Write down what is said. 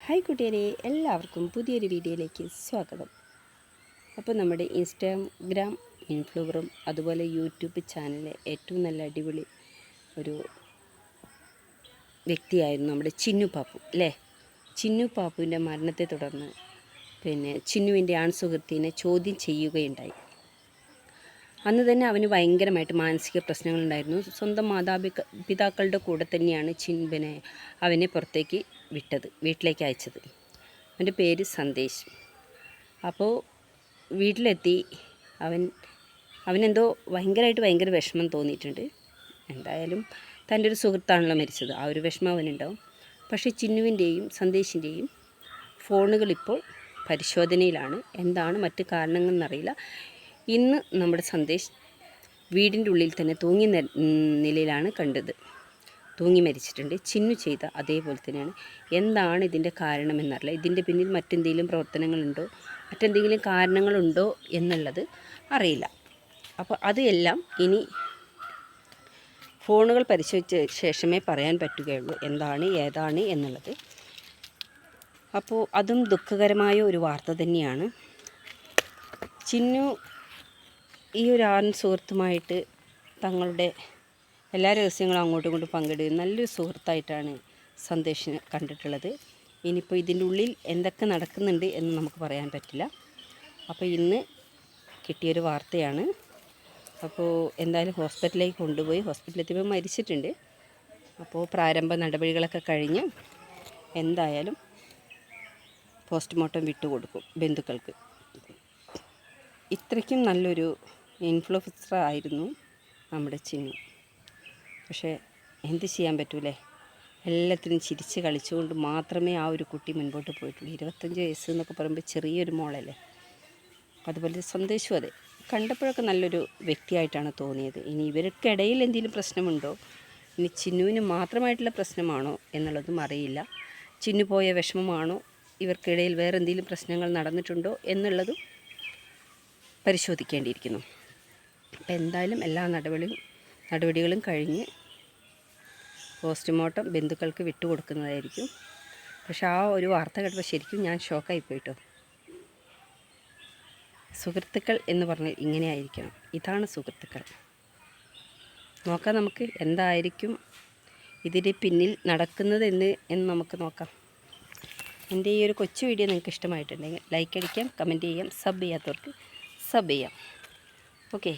Hi കൂട്ടുകാരെ, എല്ലാവർക്കും പുതിയൊരു വീഡിയോയിലേക്ക് സ്വാഗതം. അപ്പോൾ നമ്മുടെ ഇൻസ്റ്റാഗ്രാം ഇൻഫ്ലുവറും അതുപോലെ യൂട്യൂബ് ചാനലിലെ ഏറ്റവും നല്ല അടിപൊളി ഒരു വ്യക്തിയായിരുന്നു നമ്മുടെ ചിന്നു പാപ്പു അല്ലേ. ചിന്നു പാപ്പുവിൻ്റെ മരണത്തെ തുടർന്ന് ചിന്നുവിൻ്റെ ആൺസുഹൃത്തിനെ ചോദ്യം ചെയ്യുകയുണ്ടായി. അന്ന് തന്നെ അവന് ഭയങ്കരമായിട്ട് മാനസിക പ്രശ്നങ്ങളുണ്ടായിരുന്നു. സ്വന്തം പിതാക്കളുടെ കൂടെ തന്നെയാണ് അവനെ പുറത്തേക്ക് വീട്ടിലേക്ക് അയച്ചത്. അവൻ്റെ പേര് സന്ദേശ്. അപ്പോൾ വീട്ടിലെത്തി അവനെന്തോ ഭയങ്കര വിഷമം തോന്നിയിട്ടുണ്ട്. എന്തായാലും തൻ്റെ ഒരു സുഹൃത്താണല്ലോ മരിച്ചത്, ആ ഒരു വിഷമം അവനുണ്ടാവും. പക്ഷേ ചിന്നുവിൻ്റെയും സന്ദേശിൻ്റെയും ഫോണുകൾ ഇപ്പോൾ പരിശോധനയിലാണ്. എന്താണ് മറ്റ് കാരണങ്ങളെന്നറിയില്ല. ഇന്ന് നമ്മുടെ സന്ദേശ് വീടിൻ്റെ ഉള്ളിൽ തന്നെ തൂങ്ങി നിലയിലാണ് കണ്ടത്. തൂങ്ങി മരിച്ചിട്ടുണ്ട്. ചിന്നു ചെയ്ത അതേപോലെ തന്നെയാണ്. എന്താണ് ഇതിൻ്റെ കാരണമെന്നറിയില്ല. ഇതിൻ്റെ പിന്നിൽ മറ്റെന്തെങ്കിലും പ്രവർത്തനങ്ങളുണ്ടോ, മറ്റെന്തെങ്കിലും കാരണങ്ങളുണ്ടോ എന്നുള്ളത് അറിയില്ല. അപ്പോൾ അതെല്ലാം ഇനി ഫോണുകൾ പരിശോധിച്ച ശേഷമേ പറയാൻ പറ്റുകയുള്ളൂ എന്താണ് ഏതാണ് എന്നുള്ളത്. അപ്പോൾ അതും ദുഃഖകരമായ ഒരു വാർത്ത തന്നെയാണ്. ചിന്നു ഈ ഒരു സുഹൃത്തുമായിട്ട് തങ്ങളുടെ എല്ലാ രഹസ്യങ്ങളും അങ്ങോട്ടും ഇങ്ങോട്ടും പങ്കിടുകയും നല്ലൊരു സുഹൃത്തായിട്ടാണ് സന്ദേശിനെ കണ്ടിട്ടുള്ളത്. ഇനിയിപ്പോൾ ഇതിൻ്റെ ഉള്ളിൽ എന്തൊക്കെ നടക്കുന്നുണ്ട് എന്ന് നമുക്ക് പറയാൻ പറ്റില്ല. അപ്പോൾ ഇന്ന് കിട്ടിയൊരു വാർത്തയാണ്. അപ്പോൾ എന്തായാലും ഹോസ്പിറ്റലിലേക്ക് കൊണ്ടുപോയി. ഹോസ്പിറ്റലിൽ എത്തിയപ്പോൾ മരിച്ചിട്ടുണ്ട്. അപ്പോൾ പ്രാരംഭ നടപടികളൊക്കെ കഴിഞ്ഞ് എന്തായാലും പോസ്റ്റ്മോർട്ടം വിട്ടുകൊടുക്കും ബന്ധുക്കൾക്ക്. ഇത്രയ്ക്കും നല്ലൊരു ഇൻഫ്ലുവൻസർ ആയിരുന്നു നമ്മുടെ ചിന്നു. പക്ഷേ എന്ത് ചെയ്യാൻ പറ്റൂലേ, എല്ലാത്തിനും ചിരിച്ച് കളിച്ചുകൊണ്ട് മാത്രമേ ആ ഒരു കുട്ടി മുൻപോട്ട് പോയിട്ടുള്ളൂ. 25 വയസ്സ് എന്നൊക്കെ പറയുമ്പോൾ ചെറിയൊരു മോളല്ലേ. അതുപോലെ സന്ദേശവും അതെ, കണ്ടപ്പോഴൊക്കെ നല്ലൊരു വ്യക്തിയായിട്ടാണ് തോന്നിയത്. ഇനി ഇവർക്കിടയിൽ എന്തെങ്കിലും പ്രശ്നമുണ്ടോ, ഇനി ചിന്നുവിന് മാത്രമായിട്ടുള്ള പ്രശ്നമാണോ എന്നുള്ളതും അറിയില്ല. ചിന്നു പോയ വിഷമമാണോ, ഇവർക്കിടയിൽ വേറെ എന്തെങ്കിലും പ്രശ്നങ്ങൾ നടന്നിട്ടുണ്ടോ എന്നുള്ളതും പരിശോധിക്കേണ്ടിയിരിക്കുന്നു. അപ്പോൾ എന്തായാലും എല്ലാ നടപടികളും കഴിഞ്ഞ് പോസ്റ്റ്മോർട്ടം ബന്ധുക്കൾക്ക് വിട്ടുകൊടുക്കുന്നതായിരിക്കും. പക്ഷെ ആ ഒരു വാർത്ത കേട്ടപ്പോൾ ശരിക്കും ഞാൻ ഷോക്കായി പോയിട്ടോ. സുഹൃത്തുക്കൾ എന്ന് പറഞ്ഞാൽ ഇങ്ങനെ ആയിരിക്കണം. ഇതാണ് സുഹൃത്തുക്കൾ. നോക്കാം നമുക്ക് എന്തായിരിക്കും ഇതിൻ്റെ പിന്നിൽ നടക്കുന്നത് എന്ന് നമുക്ക് നോക്കാം. എൻ്റെ ഈ ഒരു കൊച്ചു വീഡിയോ നിങ്ങൾക്ക് ഇഷ്ടമായിട്ടുണ്ടെങ്കിൽ ലൈക്ക് അടിക്കാം, കമൻറ്റ് ചെയ്യാം, സബ് ചെയ്യാത്തവർക്ക് സബ് ചെയ്യാം. ഓക്കെ.